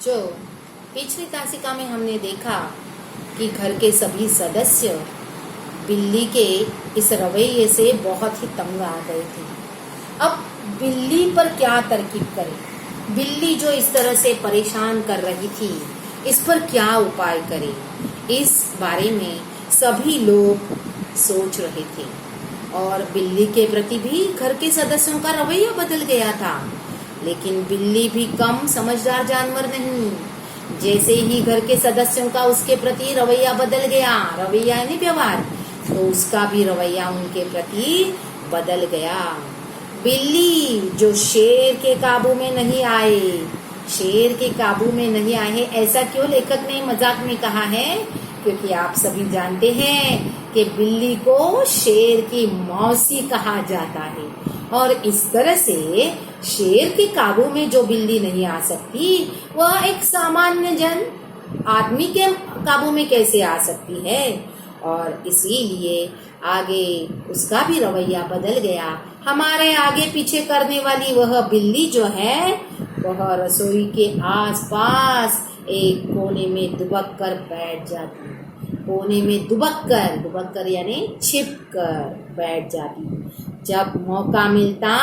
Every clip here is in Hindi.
जो पिछली तासिका में हमने देखा कि घर के सभी सदस्य बिल्ली के इस रवैये से बहुत ही तंग आ गए थे। अब बिल्ली पर क्या तरकीब करें, बिल्ली जो इस तरह से परेशान कर रही थी, इस पर क्या उपाय करें, इस बारे में सभी लोग सोच रहे थे। और बिल्ली के प्रति भी घर के सदस्यों का रवैया बदल गया था। लेकिन बिल्ली भी कम समझदार जानवर नहीं। जैसे ही घर के सदस्यों का उसके प्रति रवैया बदल गया, रवैया यानी व्यवहार, तो उसका भी रवैया उनके प्रति बदल गया। बिल्ली जो शेर के काबू में नहीं आए, शेर के काबू में नहीं आए, ऐसा क्यों लेखक ने मजाक में कहा है? क्योंकि आप सभी जानते हैं कि बिल्ली को शेर की मौसी कहा जाता है। और इस तरह से शेर के काबू में जो बिल्ली नहीं आ सकती, वह एक सामान्य जन आदमी के काबू में कैसे आ सकती है? और इसीलिए आगे उसका भी रवैया बदल गया। हमारे आगे पीछे करने वाली वह बिल्ली जो है, वह रसोई के आसपास एक कोने में दुबक कर बैठ जाती। कोने में दुबक कर यानी छिप कर बैठ जाती। जब मौका मिलता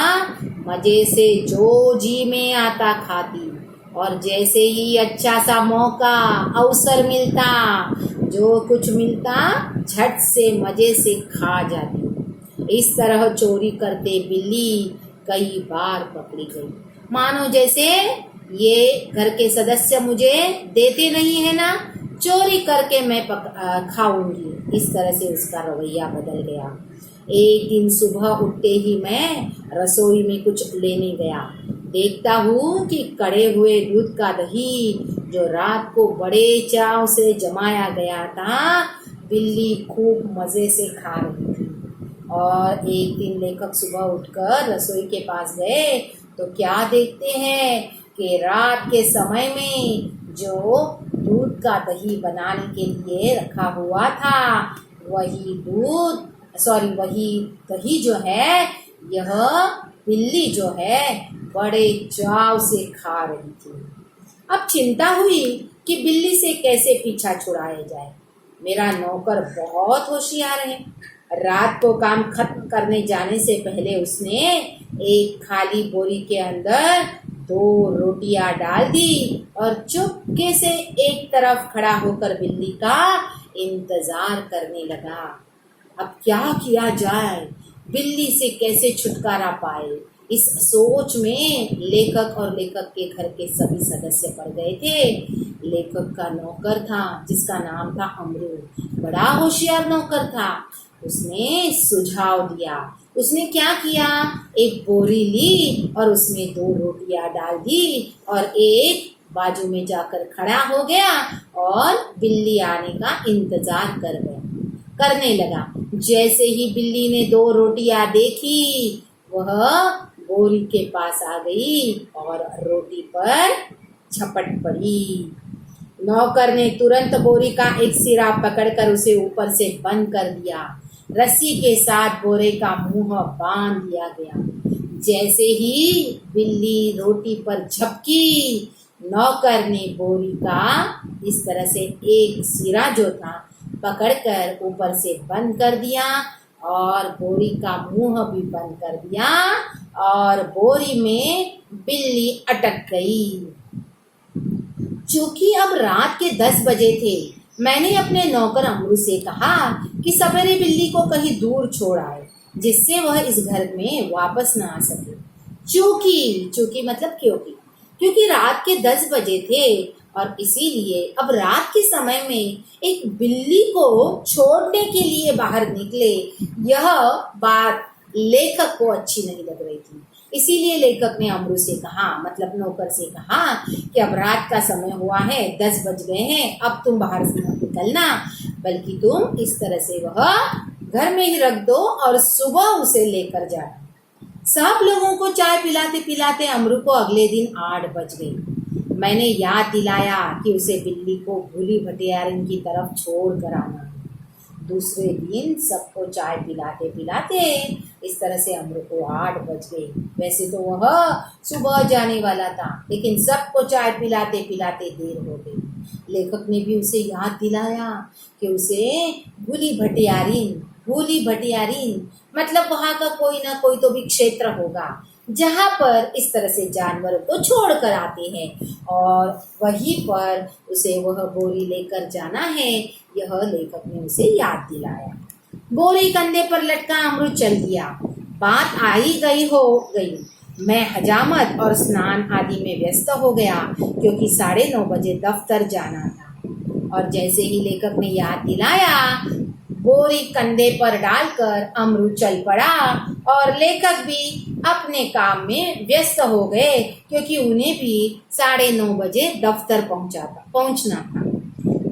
मजे से जो जी में आता खाती, और जैसे ही अच्छा सा मौका अवसर मिलता, जो कुछ मिलता झट से मजे से खा जाती। इस तरह चोरी करते बिल्ली कई बार पकड़ी गई। मानो जैसे ये घर के सदस्य मुझे देते नहीं है ना, चोरी करके मैं खाऊंगी। इस तरह से उसका रवैया बदल गया। एक दिन सुबह उठते ही मैं रसोई में कुछ लेने गया। देखता हूँ कि कड़े हुए दूध का दही जो रात को बड़े चाव से जमाया गया था, बिल्ली खूब मजे से खा रही थी। और एक दिन लेखक सुबह उठकर रसोई के पास गए तो क्या देखते हैं कि रात के समय में जो दूध का दही बनाने के लिए रखा हुआ था, वही दही जो है, यह बिल्ली जो है बड़े चाव से खा रही थी। अब चिंता हुई कि बिल्ली से कैसे पीछा छुड़ाया जाए। मेरा नौकर बहुत होशियार है। रात को काम खत्म करने जाने से पहले उसने एक खाली बोरी के अंदर 2 रोटियां डाल दी और चुपके से एक तरफ खड़ा होकर बिल्ली का इंतजार करने लगा। अब क्या किया जाए, बिल्ली से कैसे छुटकारा पाए, इस सोच में लेखक और लेखक के घर के सभी सदस्य पड़ गए थे। लेखक का नौकर था जिसका नाम था अमरू, बड़ा होशियार नौकर था। उसने सुझाव दिया। उसने क्या किया, एक बोरी ली और उसमें 2 रोटियां डाल दी और एक बाजू में जाकर खड़ा हो गया और बिल्ली आने का इंतजार करने लगा। जैसे ही बिल्ली ने 2 रोटियां देखी, वह बोरी के पास आ गई और रोटी पर झपट पड़ी। नौकर ने तुरंत बोरी का एक सिरा पकड़कर उसे ऊपर से बंद कर दिया। रस्सी के साथ बोरे का मुंह बांध दिया गया। जैसे ही बिल्ली रोटी पर झपकी, नौकर ने बोरी का इस तरह से एक सिरा जो था पकड़कर ऊपर से बंद कर दिया और बोरी का मुंह भी बंद कर दिया और बोरी में बिल्ली अटक गई। चूंकि अब रात के 10 बजे थे, मैंने अपने नौकर अमरू से कहा कि सवेरे बिल्ली को कहीं दूर छोड़ आए, जिससे वह इस घर में वापस न आ सके। चूंकि मतलब क्योंकि रात के 10 बजे थे और इसीलिए अब रात के समय में एक बिल्ली को छोड़ने के लिए बाहर निकले, यह बात लेखक को अच्छी नहीं लग रही थी। इसीलिए लेखक ने अमरू से कहा, मतलब नौकर से कहा कि अब रात का समय हुआ है, 10 बज गए हैं, अब तुम बाहर से मत निकलना, बल्कि तुम इस तरह से वह घर में ही रख दो और सुबह उसे लेकर जाना। सब लोगों को चाय पिलाते पिलाते अमरू को अगले दिन 8 बज गई। मैंने याद दिलाया कि उसे बिल्ली को भूली भटियारन की तरफ छोड़ कर आना। दूसरे दिन सबको चाय पिलाते पिलाते इस तरह से अमरू को 8 बज गए। वैसे तो वह सुबह जाने वाला था, लेकिन सबको चाय पिलाते पिलाते देर हो गई। लेखक ने भी उसे याद दिलाया कि उसे भूली भटियारीन मतलब वहाँ का कोई ना कोई तो भी क्षेत्र होगा जहाँ पर इस तरह से जानवरों को छोड़ कर आते हैं और वहीं पर उसे वह बोरी लेकर जाना है। यह लेखक ने उसे याद दिलाया। बोरी कंधे पर लटका अमरू चल दिया। बात आई गई हो गई। मैं हजामत और स्नान आदि में व्यस्त हो गया क्योंकि 9:30 बजे दफ्तर जाना था। और जैसे ही लेखक ने याद दिलाया, बोरी कंधे पर डालकर अमरू चल पड़ा और लेखक भी अपने काम में व्यस्त हो गए क्योंकि उन्हें भी 9:30 बजे दफ्तर पहुंचना था।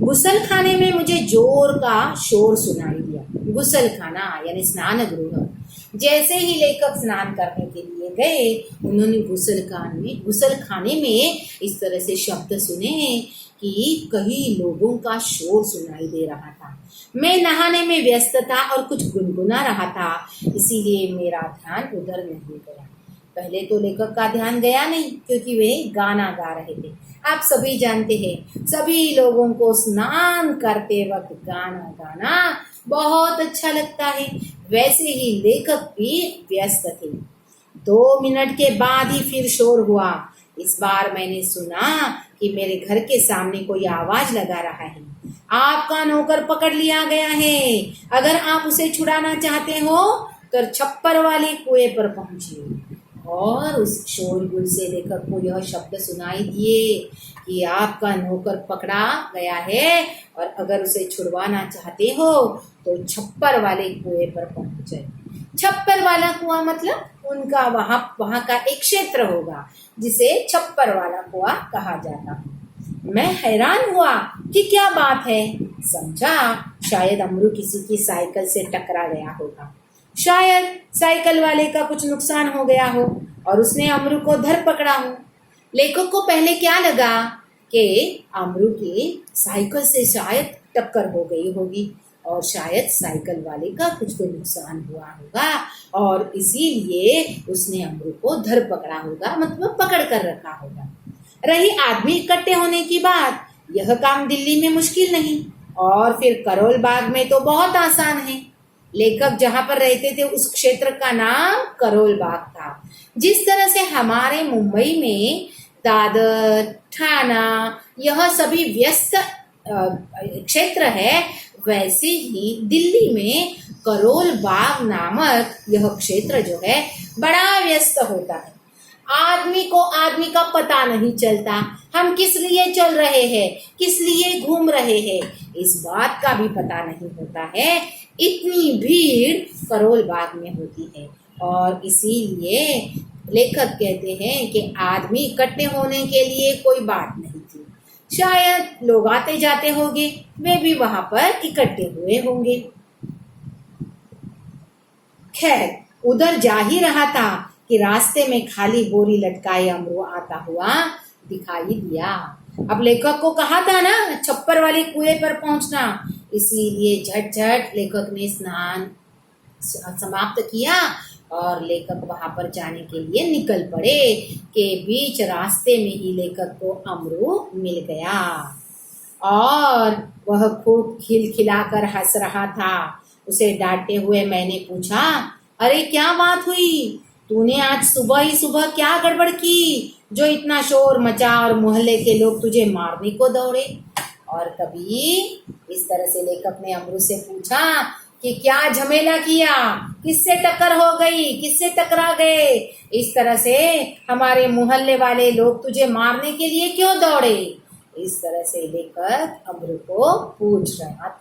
गुसल खाने में मुझे जोर का शोर सुनाई दिया। गुसल खाना यानी स्नान गृह। जैसे ही लेखक स्नान करने के लिए गए, उन्होंने गुसल खाने में इस तरह से शब्द सुने कि कई लोगों का शोर सुनाई दे रहा था। मैं नहाने में व्यस्त था और कुछ गुनगुना रहा था, इसीलिए मेरा ध्यान उधर नहीं गया। पहले तो लेखक का ध्यान गया नहीं क्योंकि वे गाना गा रहे थे। आप सभी जानते हैं, सभी लोगों को स्नान करते वक्त गाना गाना बहुत अच्छा लगता है। वैसे ही लेखक भी व्यस्त थे। 2 मिनट के बाद ही फिर शोर हुआ। इस बार मैंने सुना कि मेरे घर के सामने कोई आवाज लगा रहा है, आपका नौकर पकड़ लिया गया है। अगर आप उसे छुड़ाना चाहते हो तो छप्पर वाले कुएं पर पहुंचिए। और उस शोरगुल से लेखक को यह शब्द सुनाई दिए कि आपका नौकर पकड़ा गया है और अगर उसे छुड़वाना चाहते हो तो छप्पर वाले कुएं पर पहुंचे। छप्पर वाला कुआं मतलब उनका वहां का एक क्षेत्र होगा जिसे छप्पर वाला कुआं कहा जाता है। मैं हैरान हुआ कि क्या बात है। समझा शायद अमरू किसी की साइकिल से टकरा गया होगा। शायद साइकिल वाले का कुछ नुकसान हो गया हो और उसने अमरू को धर पकड़ा हो। लेखक को पहले क्या लगा कि अमरू की साइकिल से शायद टक्कर हो गई होगी और शायद साइकिल वाले का कुछ तो नुकसान हुआ होगा और इसीलिए उसने अमरू को धर पकड़ा होगा, मतलब पकड़ कर रखा होगा। रही आदमी इकट्ठे होने की बात, यह काम दिल्ली में मुश्किल नहीं और फिर करोल बाग में तो बहुत आसान है। लेखक जहां पर रहते थे उस क्षेत्र का नाम करोल बाग था। जिस तरह से हमारे मुंबई में दादर, ठाणा यह सभी व्यस्त क्षेत्र है, वैसे ही दिल्ली में करोल बाग नामक यह क्षेत्र जो है बड़ा व्यस्त होता है। आदमी को आदमी का पता नहीं चलता, हम किस लिए चल रहे हैं, किस लिए घूम रहे हैं, इस बात का भी पता नहीं होता है। इतनी भीड़ करोल बाग में होती है और इसीलिए लेखक कहते हैं कि आदमी इकट्ठे होने के लिए कोई बात नहीं थी। शायद लोग आते जाते होंगे, वे भी वहां पर इकट्ठे हुए होंगे। खैर उधर जा ही रहा था कि रास्ते में खाली बोरी लटकाए अमरू आता हुआ दिखाई दिया। अब लेखक को कहा था ना छप्पर वाले कुएं पर पहुंचना, इसीलिए झट लेखक ने स्नान समाप्त किया और लेखक वहां पर जाने के लिए निकल पड़े के बीच रास्ते में ही लेखक को अमरू मिल गया और वह खूब खिलखिलाकर हंस रहा था। उसे डांटते हुए मैंने पूछा, अरे क्या बात हुई, तूने आज सुबह ही सुबह क्या गड़बड़ की जो इतना शोर मचा और मोहल्ले के लोग तुझे मारने को दौड़े। और कभी इस तरह से लेखक ने अमरू से पूछा कि क्या झमेला किया, किससे टक्कर हो गई, किससे टकरा गए, इस तरह से हमारे मोहल्ले वाले लोग तुझे मारने के लिए क्यों दौड़े। इस तरह से लेखक अमरू को पूछ रहा था।